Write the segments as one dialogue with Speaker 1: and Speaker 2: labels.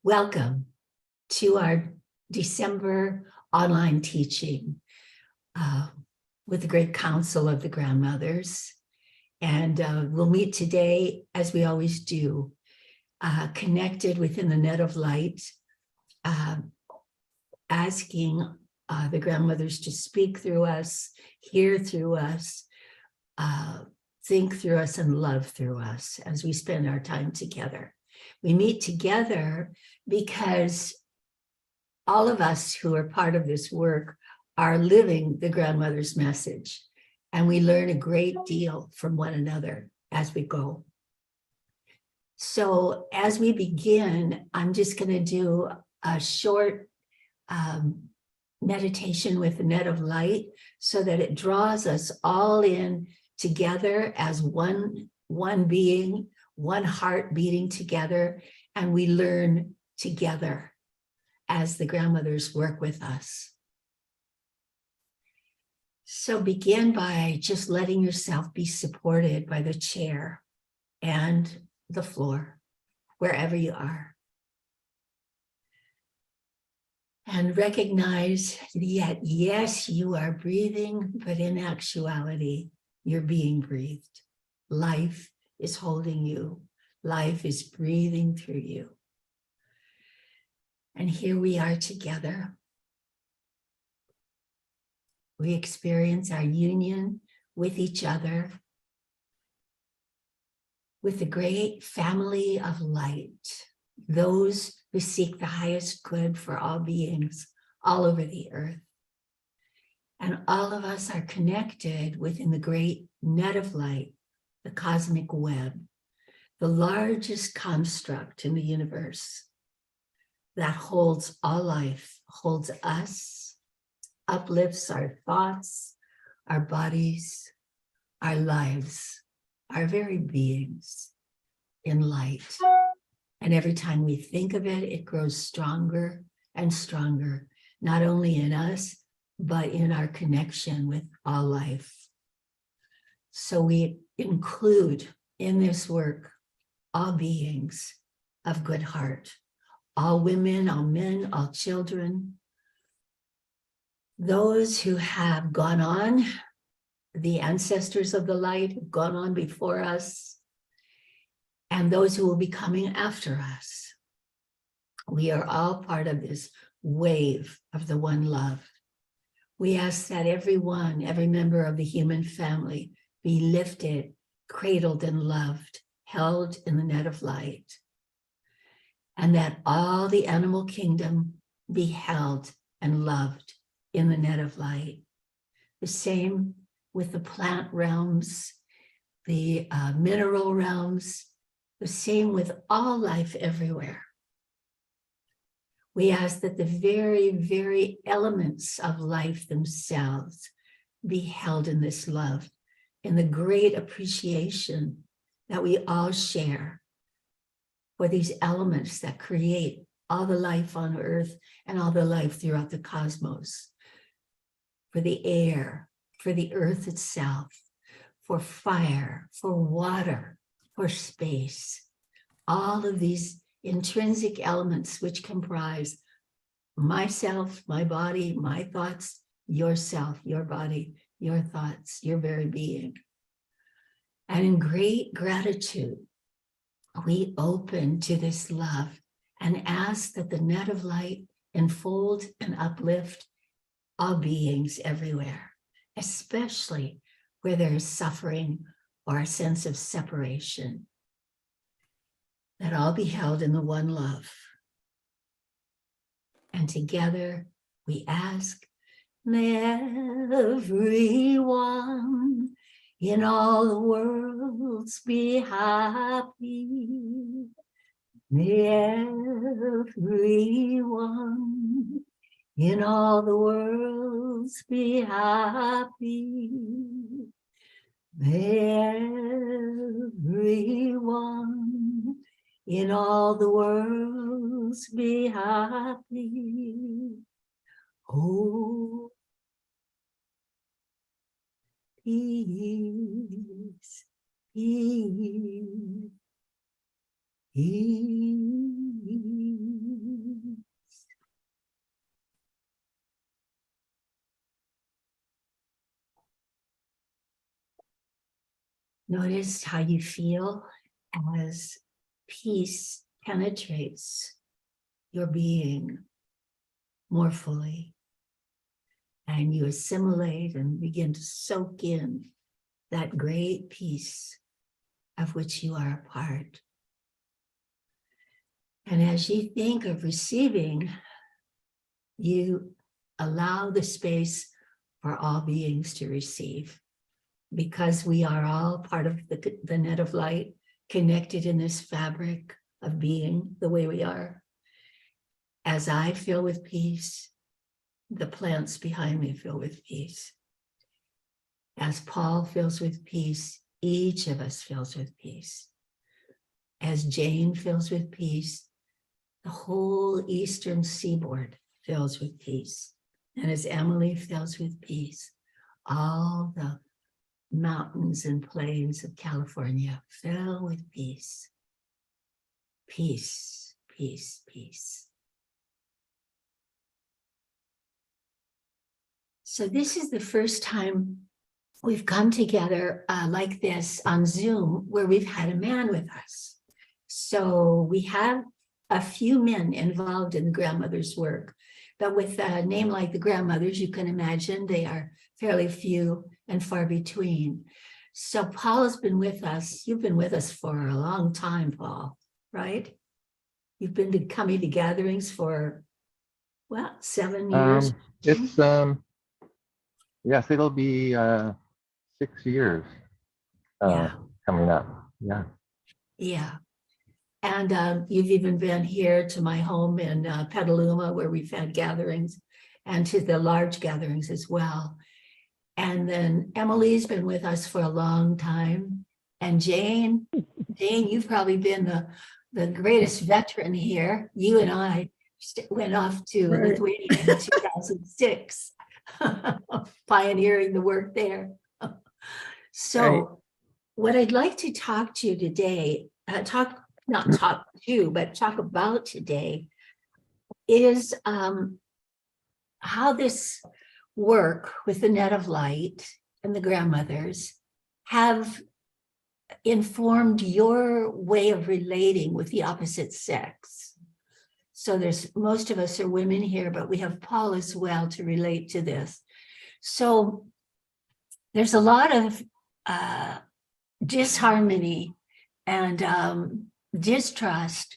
Speaker 1: Welcome to our December online teaching with the Great Council of the Grandmothers. And we'll meet today, as we always do, connected within the net of light, asking the grandmothers to speak through us, hear through us, think through us, and love through us as we spend our time together. We meet together because all of us who are part of this work are living the grandmother's message, and we learn a great deal from one another as we go. So as we begin, I'm just going to do a short meditation with the net of light so that it draws us all in together as one being, one heart beating together, and we learn together as the grandmothers work with us. So begin by just letting yourself be supported by the chair and the floor, wherever you are. And recognize that, yes, you are breathing, but in actuality, you're being breathed. Life is holding you. Life is breathing through you. And here we are together. We experience our union with each other, with the great family of light, those who seek the highest good for all beings all over the earth. And all of us are connected within the great net of light, the cosmic web, the largest construct in the universe that holds all life, holds us, uplifts our thoughts, our bodies, our lives, our very beings in light. And every time we think of it, it grows stronger and stronger, not only in us, but in our connection with all life. So we include in this work all beings of good heart, all women, all men, all children, those who have gone on, the ancestors of the light have gone on before us, and those who will be coming after us. We are all part of this wave of the one love. We ask that everyone, every member of the human family be lifted, cradled, and loved, held in the net of light, and that all the animal kingdom be held and loved in the net of light. The same with the plant realms, the mineral realms, the same with all life everywhere. We ask that the very, very elements of life themselves be held in this love, in the great appreciation that we all share for these elements that create all the life on earth and all the life throughout the cosmos, for the air, for the earth itself, for fire, for water, for space, all of these intrinsic elements which comprise myself, my body, my thoughts, yourself, your body, your thoughts, your very being. And in great gratitude, we open to this love and ask that the net of light enfold and uplift all beings everywhere, especially where there is suffering or a sense of separation, that all be held in the one love. And together we ask, may everyone in all the worlds be happy. May everyone in all the worlds be happy. May everyone in all the worlds be happy. Oh, peace, peace, peace. Notice how you feel as peace penetrates your being more fully, and you assimilate and begin to soak in that great peace of which you are a part. And as you think of receiving, you allow the space for all beings to receive, because we are all part of the net of light, connected in this fabric of being the way we are. As I fill with peace, the plants behind me fill with peace. As Paul fills with peace, each of us fills with peace. As Jane fills with peace, the whole eastern seaboard fills with peace. And as Emily fills with peace, all the mountains and plains of California fill with peace. Peace, peace, peace. So this is the first time we've come together like this on Zoom, where we've had a man with us. So we have a few men involved in the grandmother's work, but with a name like the grandmothers, you can imagine they are fairly few and far between. So Paul has been with us. You've been with us for a long time, Paul, right? You've been coming to gatherings for, well, 7 years.
Speaker 2: It's yes, it'll be 6 years
Speaker 1: Yeah.
Speaker 2: coming up. Yeah.
Speaker 1: Yeah. And you've even been here to my home in Petaluma, where we've had gatherings, and to the large gatherings as well. And then Emily's been with us for a long time. And Jane, you've probably been the greatest veteran here. You and I went off to Lithuania in 2006, pioneering the work there. So what I'd like to talk to you today, talk about today, is how this work with the net of light and the grandmothers have informed your way of relating with the opposite sex. So most of us are women here, but we have Paul as well to relate to this. So there's a lot of disharmony and distrust,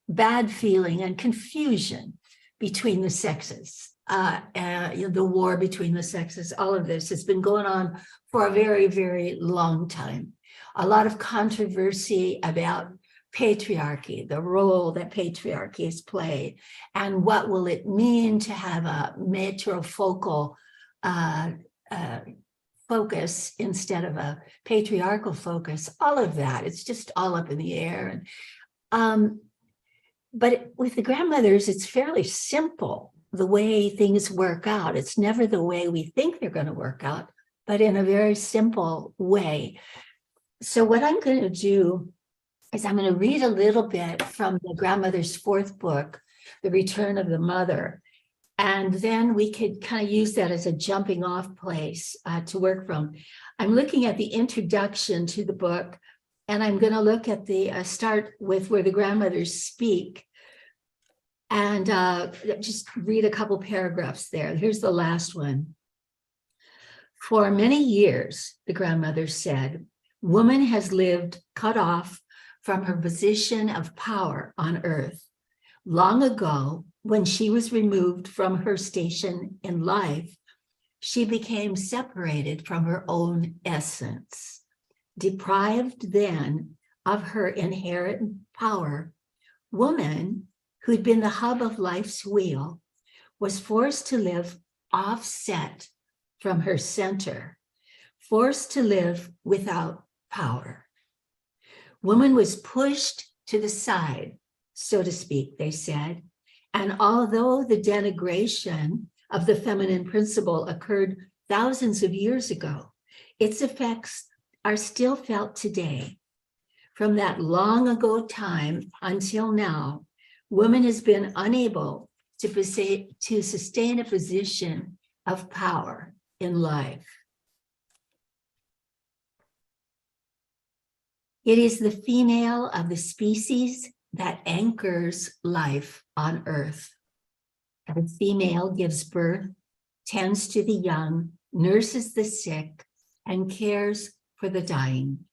Speaker 1: bad feeling, and confusion between the sexes. The war between the sexes, all of this has been going on for a very, very long time. A lot of controversy about patriarchy, the role that patriarchy has played, and what will it mean to have a matrifocal focus instead of a patriarchal focus. All of that, it's just all up in the air. But with the grandmothers, it's fairly simple, the way things work out. It's never the way we think they're going to work out, but in a very simple way. So what I'm going to do is I'm going to read a little bit from the grandmother's fourth book, The Return of the Mother. And then we could kind of use that as a jumping off place to work from. I'm looking at the introduction to the book, and I'm going to look at the start with where the grandmothers speak, and just read a couple paragraphs there. Here's the last one. For many years, the grandmother said, woman has lived cut off from her position of power on earth. Long ago, when she was removed from her station in life, she became separated from her own essence. Deprived then of her inherent power, woman, who'd been the hub of life's wheel, was forced to live offset from her center, forced to live without power. Woman was pushed to the side, so to speak, they said. And although the denigration of the feminine principle occurred thousands of years ago, its effects are still felt today. From that long ago time until now, woman has been unable to sustain a position of power in life. It is the female of the species that anchors life on earth. The female gives birth, tends to the young, nurses the sick, and cares for the dying.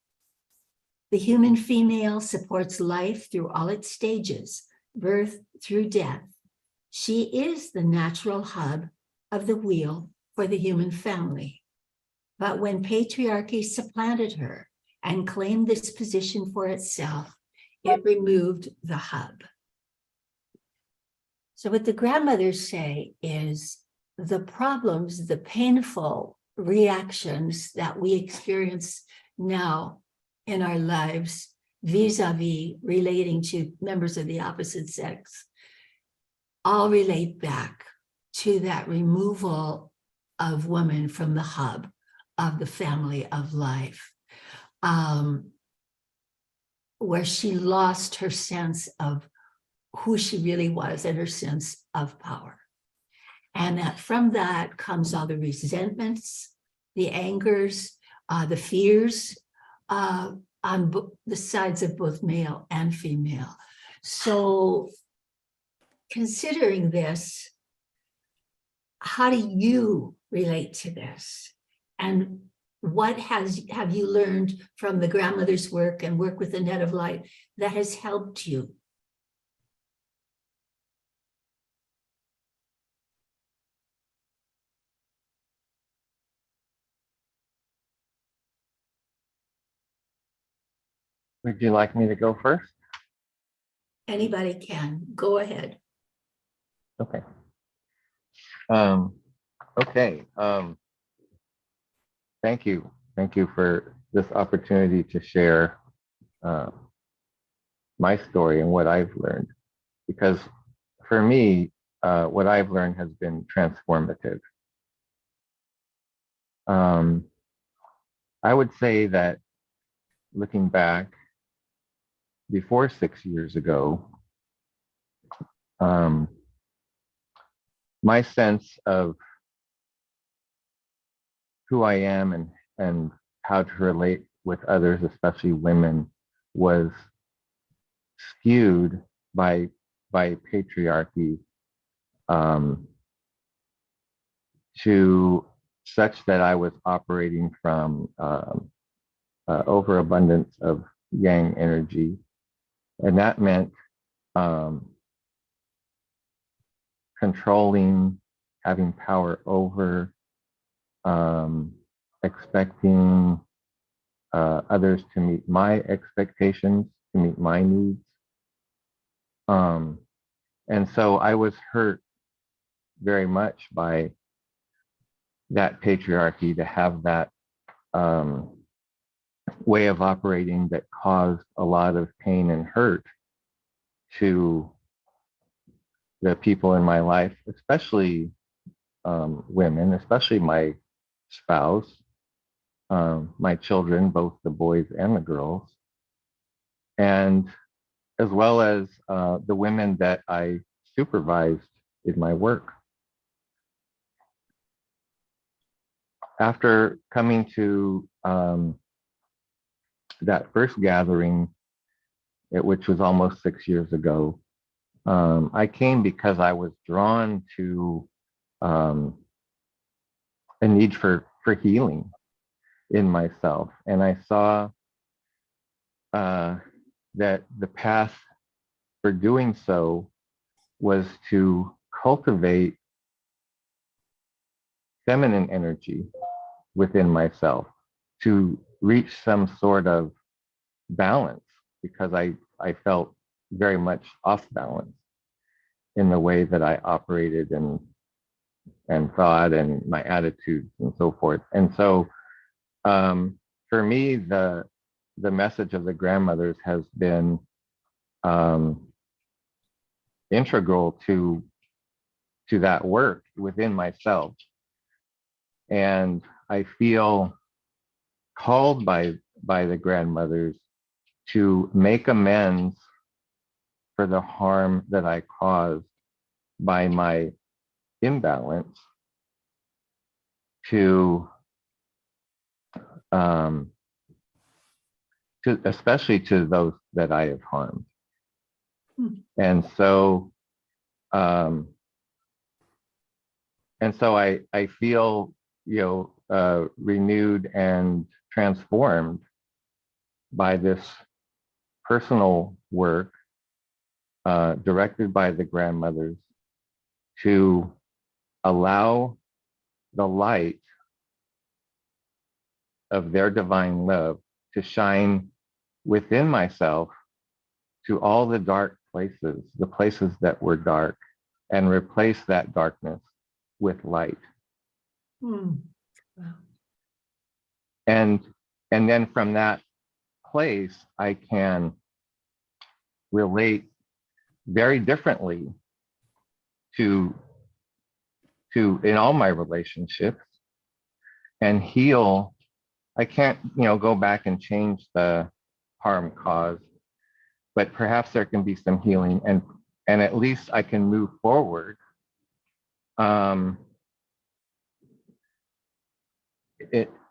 Speaker 1: The human female supports life through all its stages, birth through death. She is the natural hub of the wheel for the human family. But when patriarchy supplanted her and claimed this position for itself, it removed the hub. So what the grandmothers say is the problems, the painful reactions that we experience now in our lives vis-a-vis relating to members of the opposite sex all relate back to that removal of woman from the hub of the family of life, where she lost her sense of who she really was and her sense of power. And that from that comes all the resentments, the angers, the fears on the sides of both male and female. So considering this, how do you relate to this? And what have you learned from the grandmother's work and work with the Net of Light that has helped you?
Speaker 2: Would you like me to go first?
Speaker 1: Anybody can. Go ahead.
Speaker 2: Okay. Okay. Thank you. Thank you for this opportunity to share my story and what I've learned. Because for me, what I've learned has been transformative. I would say that looking back, before 6 years ago, my sense of who I am and how to relate with others, especially women, was skewed by patriarchy to such that I was operating from overabundance of yang energy. And that meant controlling, having power over, expecting others to meet my expectations, to meet my needs. And so I was hurt very much by that patriarchy, to have that way of operating that caused a lot of pain and hurt to the people in my life, especially women, especially my spouse, my children, both the boys and the girls, and as well as the women that I supervised in my work. After coming to that first gathering, which was almost 6 years ago, I came because I was drawn to a need for healing in myself. And I saw that the path for doing so was to cultivate feminine energy within myself, to reach some sort of balance, because I felt very much off balance in the way that I operated and thought and my attitudes and so forth. And so for me, the message of the grandmothers has been integral to that work within myself. And I feel called by the grandmothers to make amends for the harm that I caused by my imbalance, to especially to those that I have harmed.
Speaker 1: Hmm.
Speaker 2: And so, I feel, renewed and transformed by this personal work directed by the grandmothers to allow the light of their divine love to shine within myself to all the dark places, the places that were dark, and replace that darkness with light.
Speaker 1: Hmm. Wow.
Speaker 2: And then from that place, I can relate very differently to in all my relationships and heal. I can't, go back and change the harm caused, but perhaps there can be some healing, and at least I can move forward in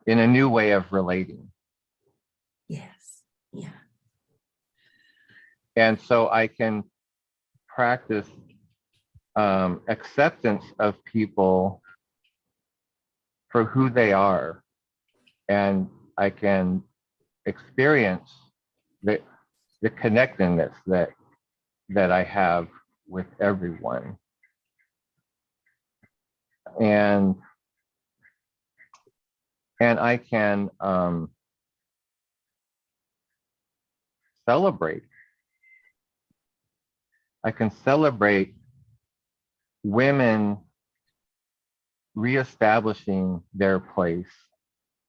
Speaker 2: a new way of relating.
Speaker 1: Yes. Yeah.
Speaker 2: And so I can practice acceptance of people for who they are, and I can experience the connectedness that I have with everyone. And I can celebrate. I can celebrate women reestablishing their place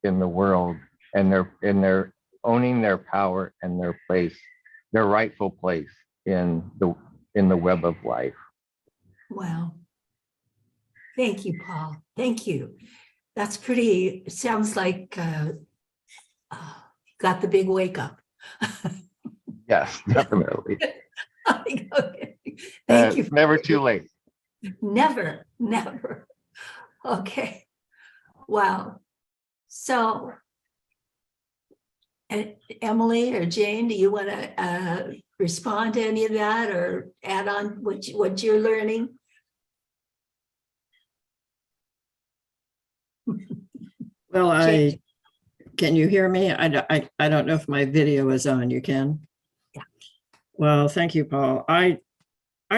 Speaker 2: in the world, and their owning their power and their place, their rightful place in the web of life.
Speaker 1: Wow. Thank you, Paul. Thank you. That's pretty, sounds like got the big wake up.
Speaker 2: Yes, definitely.
Speaker 1: Okay. Thank you.
Speaker 2: Never too late.
Speaker 1: Never, never. Okay. Wow. So, Emily or Jane, do you want to respond to any of that or add on what you're learning?
Speaker 3: Well, can you hear me? I don't know if my video is on. You can?
Speaker 1: Yeah.
Speaker 3: Well, thank you, Paul. I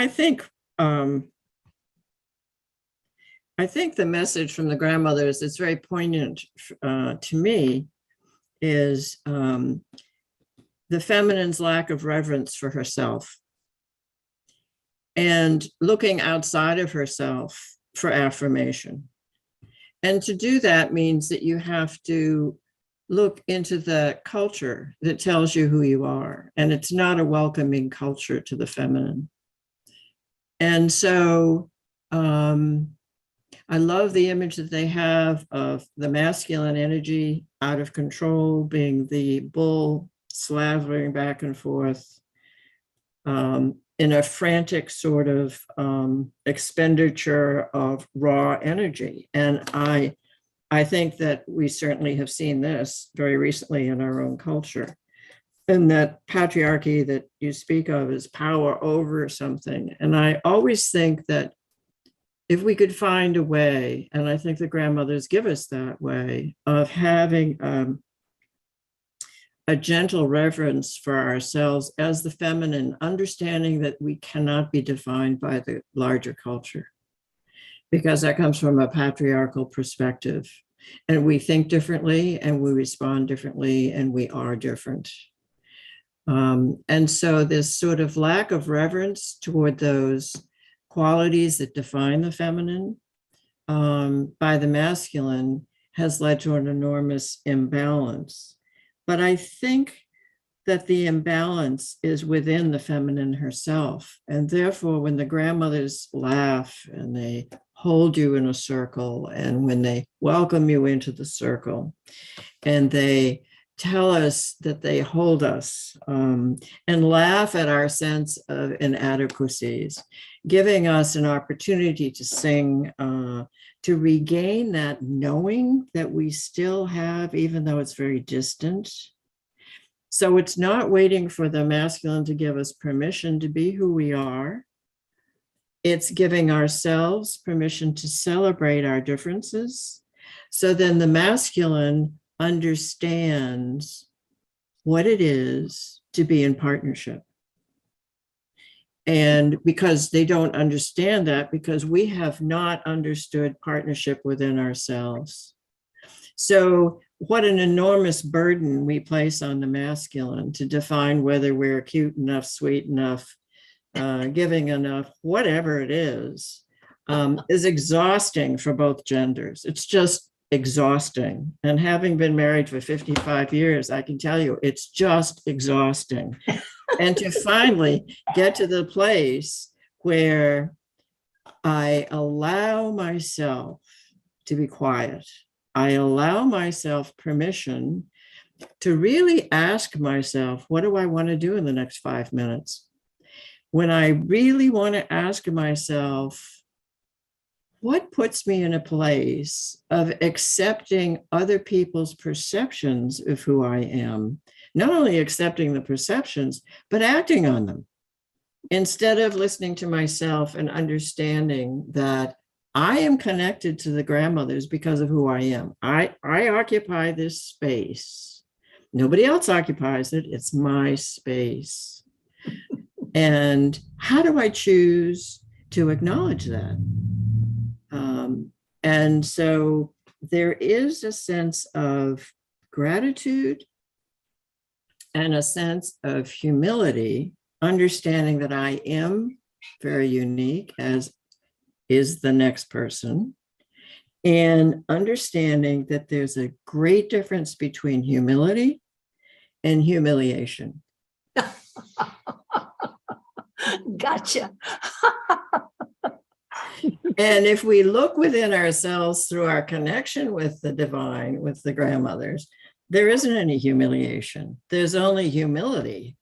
Speaker 3: think the message from the grandmothers that's very poignant to me is the feminine's lack of reverence for herself and looking outside of herself for affirmation. And to do that means that you have to look into the culture that tells you who you are. And it's not a welcoming culture to the feminine. And so I love the image that they have of the masculine energy out of control, being the bull slavering back and forth in a frantic sort of expenditure of raw energy. And I think that we certainly have seen this very recently in our own culture. And that patriarchy that you speak of is power over something. And I always think that if we could find a way, and I think the grandmothers give us that way, of having a gentle reverence for ourselves as the feminine, understanding that we cannot be defined by the larger culture, because that comes from a patriarchal perspective. And we think differently, and we respond differently, and we are different. And so this sort of lack of reverence toward those qualities that define the feminine by the masculine has led to an enormous imbalance. But I think that the imbalance is within the feminine herself. And therefore, when the grandmothers laugh and they hold you in a circle, and when they welcome you into the circle, and they tell us that they hold us and laugh at our sense of inadequacies, giving us an opportunity to sing, to regain that knowing that we still have, even though it's very distant. So it's not waiting for the masculine to give us permission to be who we are. It's giving ourselves permission to celebrate our differences. So then the masculine understands what it is to be in partnership. And because they don't understand that, because we have not understood partnership within ourselves. So what an enormous burden we place on the masculine to define whether we're cute enough, sweet enough, giving enough, whatever it is exhausting for both genders. It's just exhausting. And having been married for 55 years, I can tell you, it's just exhausting. And to finally get to the place where I allow myself to be quiet. I allow myself permission to really ask myself, what do I want to do in the next 5 minutes? When I really want to ask myself, what puts me in a place of accepting other people's perceptions of who I am, not only accepting the perceptions, but acting on them, instead of listening to myself and understanding that I am connected to the grandmothers because of who I am. I occupy this space. Nobody else occupies it. It's my space. And how do I choose to acknowledge that? And so there is a sense of gratitude and a sense of humility, understanding that I am very unique, as is the next person, and understanding that there's a great difference between humility and humiliation.
Speaker 1: Gotcha.
Speaker 3: And if we look within ourselves through our connection with the divine, with the grandmothers, there isn't any humiliation. There's only humility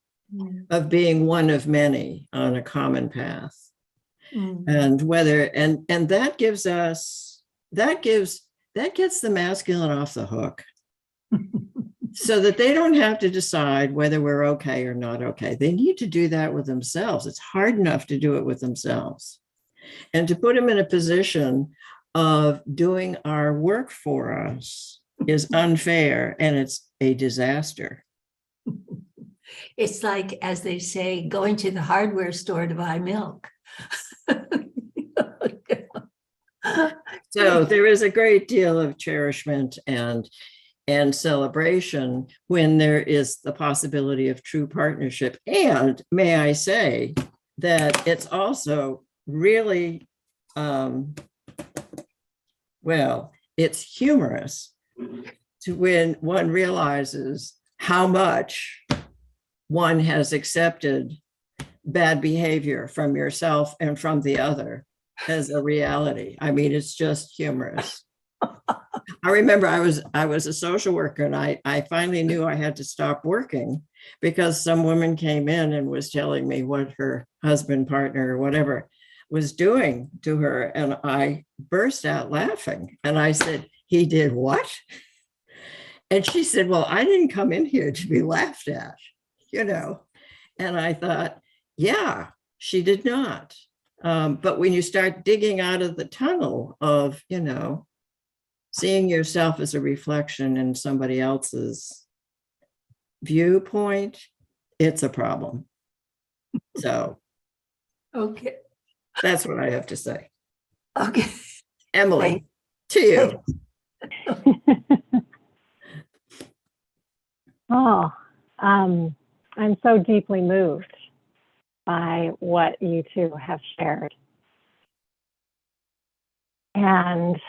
Speaker 3: of being one of many on a common path. And whether, and that gives us, that gets the masculine off the hook so that they don't have to decide whether we're okay or not okay. They need to do that with themselves. It's hard enough to do it with themselves. And to put them in a position of doing our work for us is unfair, and it's a disaster.
Speaker 1: It's like, as they say, going to the hardware store to buy milk.
Speaker 3: So there is a great deal of cherishment and celebration when there is the possibility of true partnership. And may I say that it's also really, it's humorous to when one realizes how much one has accepted bad behavior from yourself and from the other as a reality. I mean, it's just humorous. I remember I was a social worker, and I finally knew I had to stop working because some woman came in and was telling me what her husband, partner, or whatever was doing to her. And I burst out laughing. And I said, "He did what?" And she said, "Well, I didn't come in here to be laughed at, you know." And I thought, yeah, she did not. But when you start digging out of the tunnel of, seeing yourself as a reflection in somebody else's viewpoint, it's a problem. So,
Speaker 1: okay.
Speaker 3: That's what I have to say.
Speaker 1: Okay.
Speaker 3: Emily, to you.
Speaker 4: Oh, I'm so deeply moved by what you two have shared. And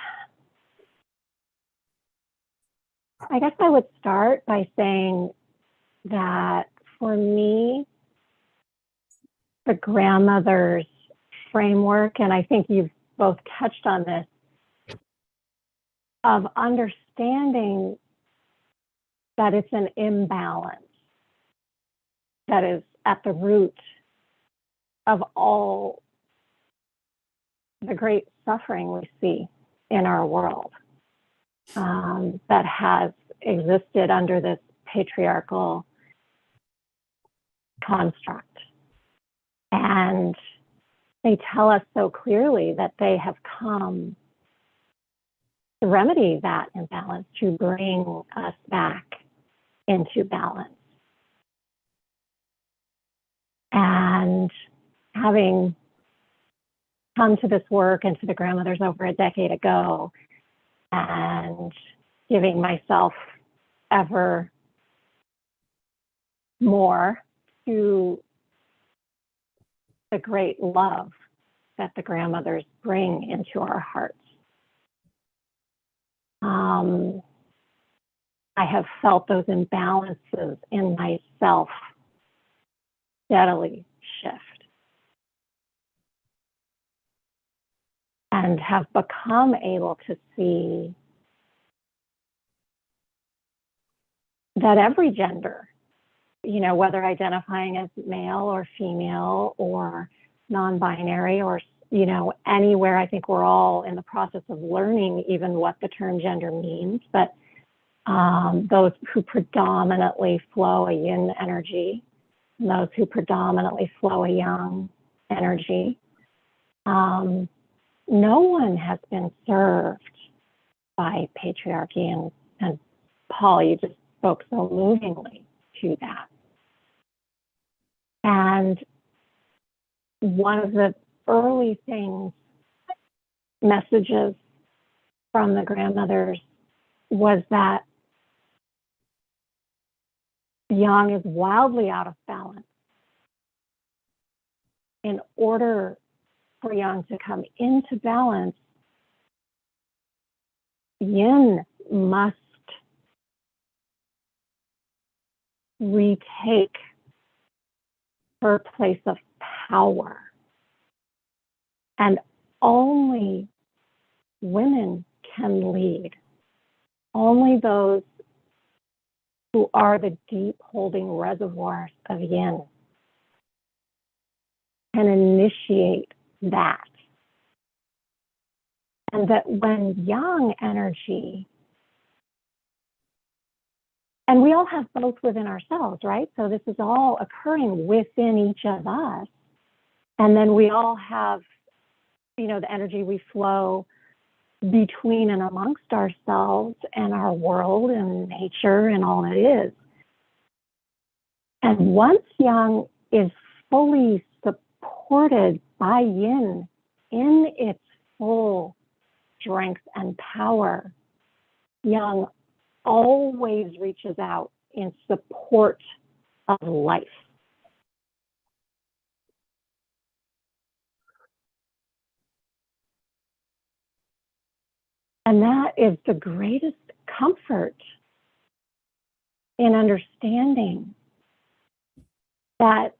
Speaker 4: I guess I would start by saying that for me, the grandmother's framework, and I think you've both touched on this, of understanding that it's an imbalance that is at the root of all the great suffering we see in our world, that has existed under this patriarchal construct. And they tell us so clearly that they have come to remedy that imbalance, to bring us back into balance. And having come to this work and to the grandmothers over a decade ago, and giving myself ever more to the great love that the grandmothers bring into our hearts. I have felt those imbalances in myself steadily shift, and have become able to see that every gender, you know, whether identifying as male or female or non-binary or, you know, anywhere, I think we're all in the process of learning even what the term gender means, but those who predominantly flow a yin energy, and those who predominantly flow a yang energy, no one has been served by patriarchy, and Paul, you just spoke so movingly to that. And one of the early messages from the grandmothers was that yang is wildly out of balance. In order for yang to come into balance, yin must retake her place of power. And only women can lead. Only those who are the deep holding reservoirs of yin can initiate that. And that when yang energy, and we all have both within ourselves, right? So this is all occurring within each of us. And then we all have, you know, the energy we flow between and amongst ourselves and our world and nature and all that is. And once yang is fully supported by yin in its full strength and power, yang always reaches out in support of life. And that is the greatest comfort in understanding that,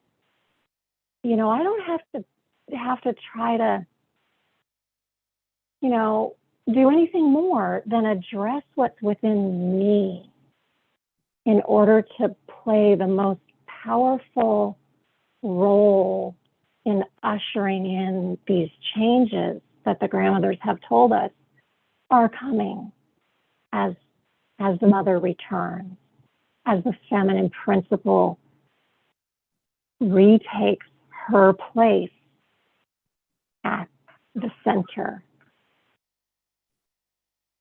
Speaker 4: you know, I don't have to try to, you know, do anything more than address what's within me in order to play the most powerful role in ushering in these changes that the grandmothers have told us are coming as the mother returns, as the feminine principle retakes her place at the center,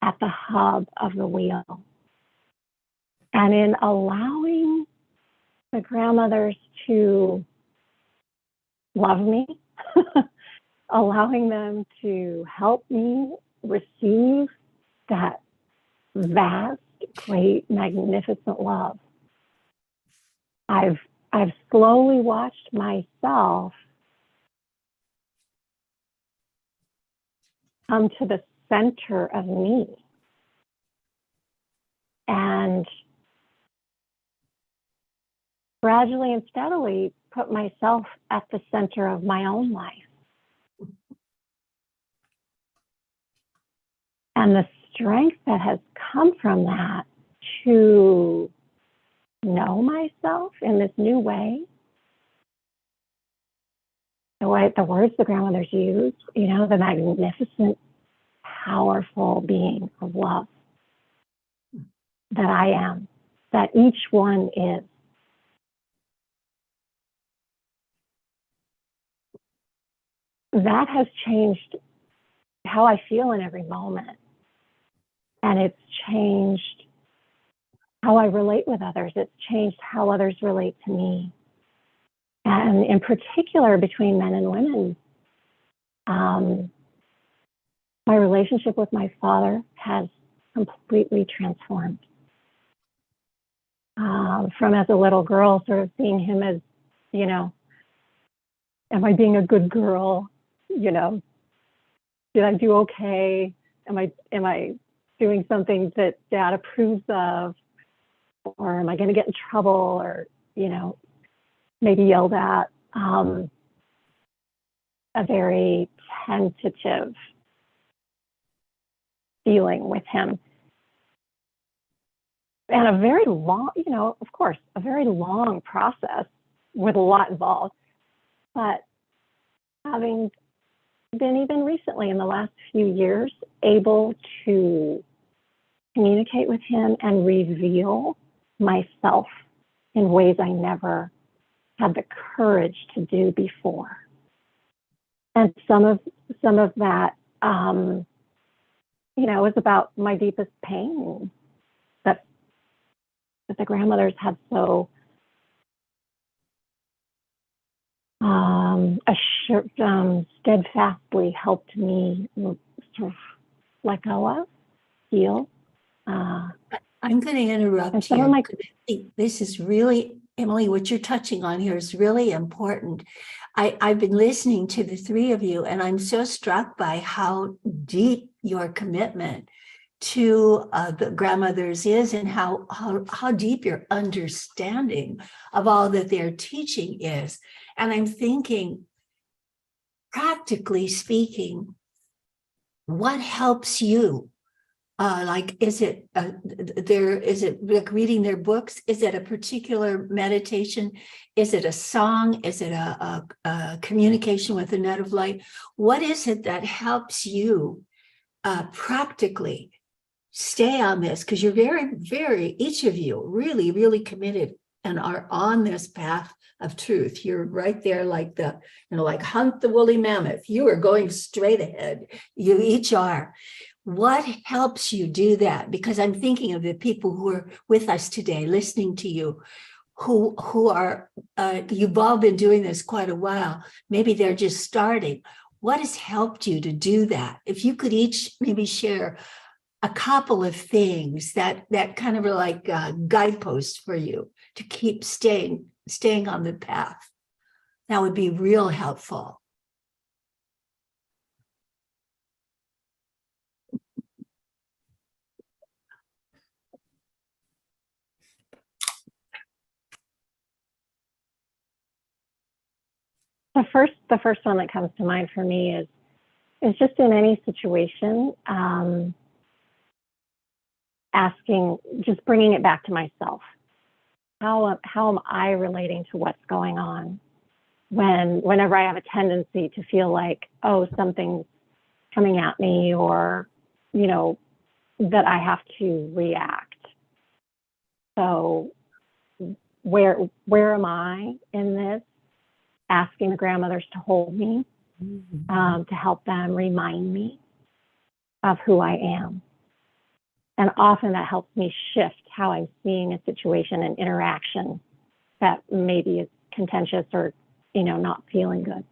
Speaker 4: at the hub of the wheel. And in allowing the grandmothers to love me, allowing them to help me receive that vast, great, magnificent love, I've slowly watched myself come to the center of me and gradually and steadily put myself at the center of my own life. And the strength that has come from that to know myself in this new way, the words the grandmothers use, you know, the magnificent, powerful being of love that I am, that each one is. that has changed how I feel in every moment. And it's changed how I relate with others. It's changed how others relate to me. And in particular, between men and women, my relationship with my father has completely transformed. From as a little girl, sort of seeing him as, you know, am I being a good girl? You know, did I do okay? Am I doing something that Dad approves of? Or am I going to get in trouble, or, you know, maybe yelled at? A very tentative feeling with him. And a very long, you know, of course, a very long process with a lot involved. But having been even recently in the last few years able to communicate with him and reveal myself in ways I never had the courage to do before. And some of that, you know, is about my deepest pain that the grandmothers had so steadfastly helped me sort of let go of, heal.
Speaker 1: I'm going to interrupt
Speaker 4: And some
Speaker 1: here.
Speaker 4: of my-
Speaker 1: because I think this is really, Emily, what you're touching on here is really important. I've been listening to the three of you, and I'm so struck by how deep your commitment to the grandmothers is, and how deep your understanding of all that they're teaching is. And I'm thinking, practically speaking, what helps you? Like, is it like reading their books? Is it a particular meditation? Is it a song? Is it a communication with the net of light? What is it that helps you practically stay on this? Because you're very, each of you really, really committed and are on this path of truth. You're right there, like like hunt the woolly mammoth. You are going straight ahead. You each are. What helps you do that? Because I'm thinking of the people who are with us today, listening to you, who are, you've all been doing this quite a while. Maybe they're just starting. What has helped you to do that? If you could each maybe share a couple of things that kind of are like guideposts for you to keep staying on the path, that would be real helpful.
Speaker 4: The first one that comes to mind for me is just in any situation, asking, just bringing it back to myself. How am I relating to what's going on? Whenever I have a tendency to feel like, oh, something's coming at me, or, you know, that I have to react. So where am I in this? Asking the grandmothers to hold me, to help them remind me of who I am. And often that helps me shift how I'm seeing a situation and interaction that maybe is contentious or, you know, not feeling good.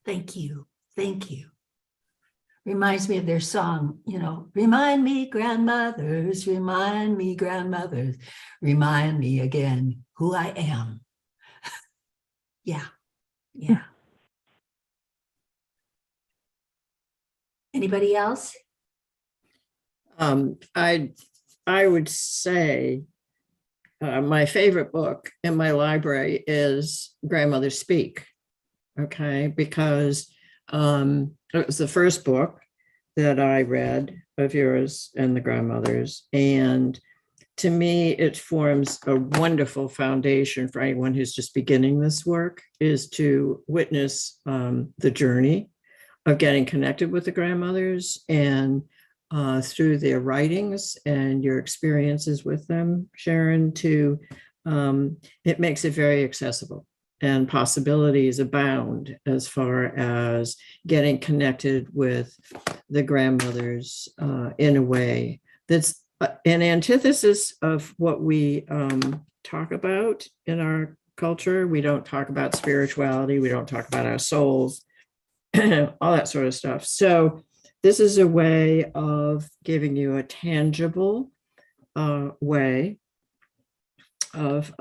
Speaker 1: Thank you. Reminds me of their song, you know, remind me, grandmothers, remind me, grandmothers, remind me again who I am. Yeah. Anybody else?
Speaker 3: I would say my favorite book in my library is Grandmothers Speak. Okay, because it was the first book that I read of yours and the grandmothers, and to me, it forms a wonderful foundation for anyone who's just beginning this work, is to witness the journey of getting connected with the grandmothers, and through their writings and your experiences with them, Sharon, it makes it very accessible. and possibilities abound as far as getting connected with the grandmothers in a way that's an antithesis of what we talk about in our culture. We don't talk about spirituality. We don't talk about our souls, all that sort of stuff. So this is a way of giving you a tangible way of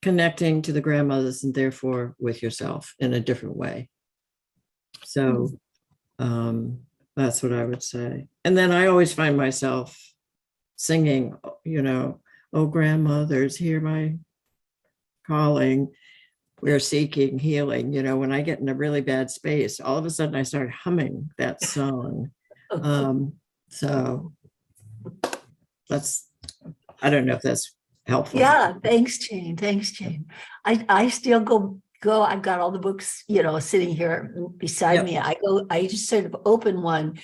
Speaker 3: connecting to the grandmothers and therefore with yourself in a different way. So that's what I would say. And then I always find myself singing, you know, oh, grandmothers, hear my calling. We're seeking healing. You know, when I get in a really bad space, all of a sudden I start humming that song. So that's, I don't know if that's helpful.
Speaker 1: Yeah, thanks, Jane. Thanks, Jane. I still go. I've got all the books, you know, sitting here beside me. I just sort of open one.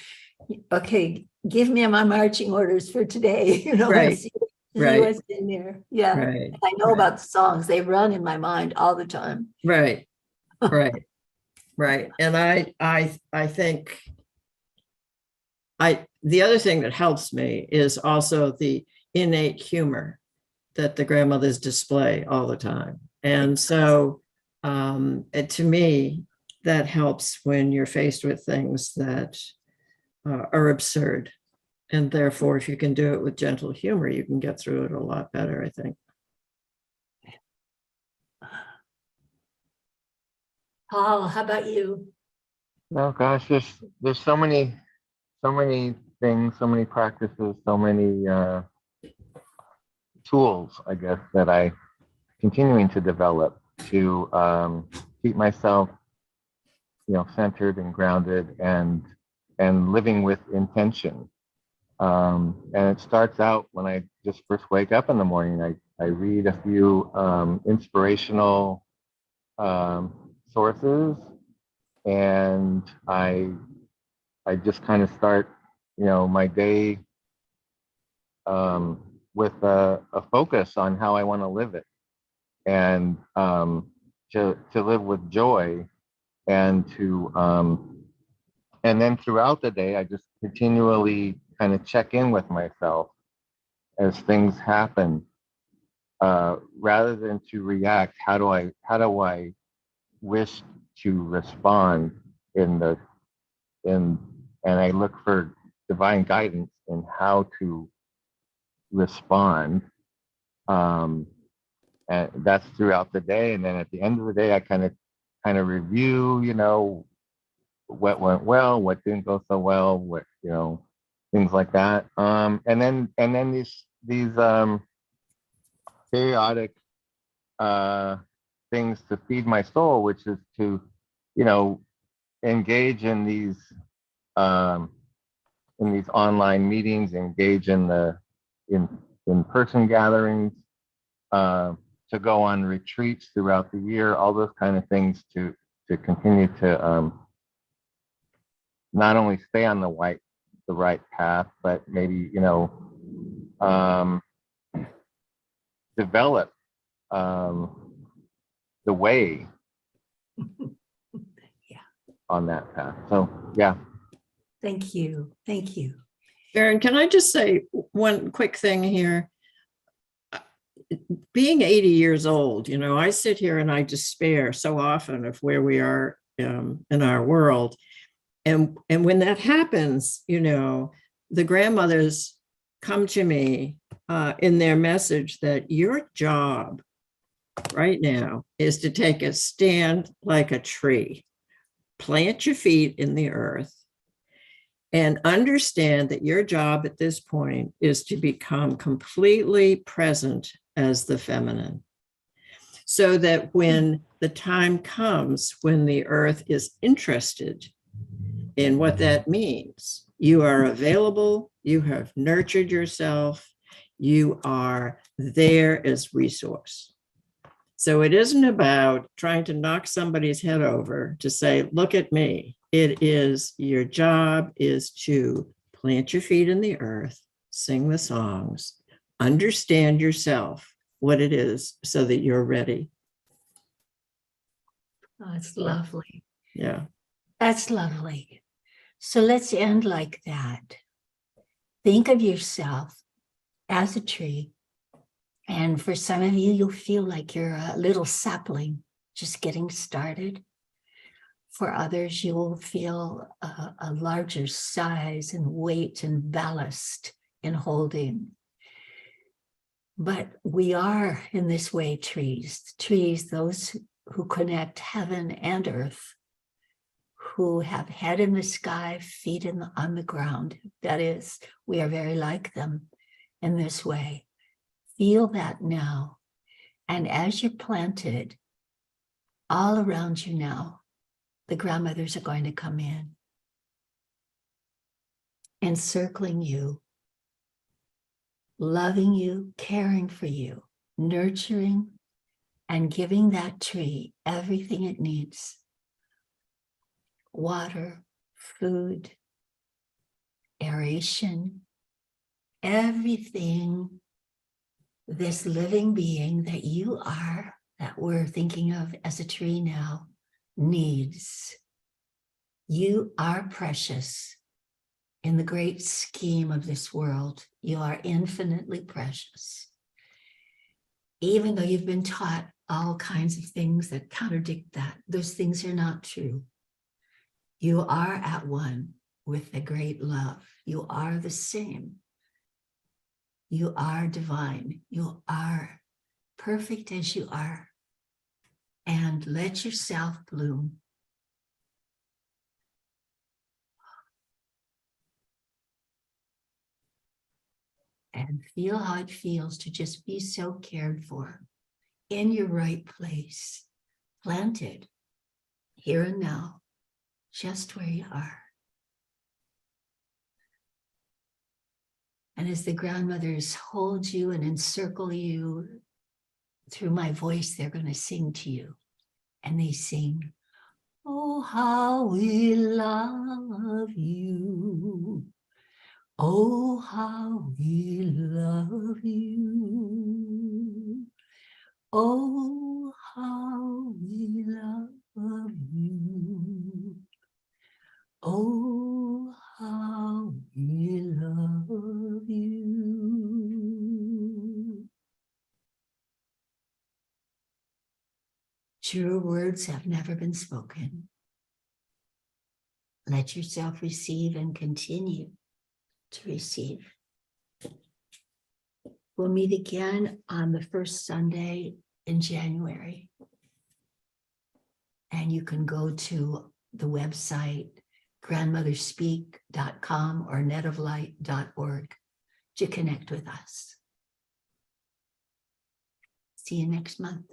Speaker 1: Okay, give me my marching orders for today, you know,
Speaker 3: Right.
Speaker 1: see
Speaker 3: Right.
Speaker 1: what's in there. Yeah.
Speaker 3: Right.
Speaker 1: I know about the songs. They run in my mind all the time.
Speaker 3: Right. Right. Right. And I think the other thing that helps me is also the innate humor that the grandmothers display all the time. And so to me, that helps when you're faced with things that are absurd. And therefore, if you can do it with gentle humor, you can get through it a lot better, I think.
Speaker 1: Paul, how about you?
Speaker 2: Oh gosh, there's so many things, so many practices, so many tools, I guess, that I continuing to develop to keep myself, you know, centered and grounded and living with intention. And it starts out when I just first wake up in the morning. I read a few inspirational sources, and I just kind of start, you know, my day with a focus on how I want to live it, and to live with joy, and to and then throughout the day, I just continually kind of check in with myself as things happen, rather than to react. How do I wish to respond and I look for divine guidance in how to respond. And that's throughout the day. And then at the end of the day, I kind of review, you know, what went well, what didn't go so well, what, you know, things like that. And then these periodic things to feed my soul, which is to, you know, engage in these online meetings, engage in the in-person gatherings, to go on retreats throughout the year, all those kind of things to continue to not only stay on the right path, but maybe, you know, develop the way on that path. So yeah.
Speaker 1: Thank you. Thank you.
Speaker 3: Sharon, can I just say one quick thing here? Being 80 years old, you know, I sit here and I despair so often of where we are in our world. And when that happens, you know, the grandmothers come to me in their message that your job right now is to take a stand like a tree, plant your feet in the earth, and understand that your job at this point is to become completely present as the feminine. So that when the time comes when the earth is interested in what that means, you are available, you have nurtured yourself, you are there as resource. So it isn't about trying to knock somebody's head over to say, look at me. It is, your job is to plant your feet in the earth, sing the songs, understand yourself, what it is, so that you're ready.
Speaker 1: Oh, it's lovely.
Speaker 3: Yeah.
Speaker 1: That's lovely. So let's end like that. Think of yourself as a tree. And for some of you, you'll feel like you're a little sapling just getting started. For others, you will feel a larger size and weight and ballast in holding. But we are in this way trees, those who connect heaven and earth, who have head in the sky, feet on the ground. That is, we are very like them in this way. Feel that now. And as you're planted all around you now, the grandmothers are going to come in, encircling you, loving you, caring for you, nurturing, and giving that tree everything it needs: water, food, aeration, everything this living being that you are, that we're thinking of as a tree now, needs. You are precious in the great scheme of this world. You are infinitely precious. Even though you've been taught all kinds of things that contradict that, those things are not true. You are at one with the great love. You are the same. You are divine. You are perfect as you are. And let yourself bloom. And feel how it feels to just be so cared for, in your right place, planted here and now, just where you are. And as the grandmothers hold you and encircle you, through my voice, they're going to sing to you. And they sing, "Oh, how we love you. Oh, how we love you. Oh, how we love you. Oh, how we love you." Truer words have never been spoken. Let yourself receive and continue to receive. We'll meet again on the first Sunday in January. And you can go to the website grandmotherspeak.com or netoflight.org to connect with us. See you next month.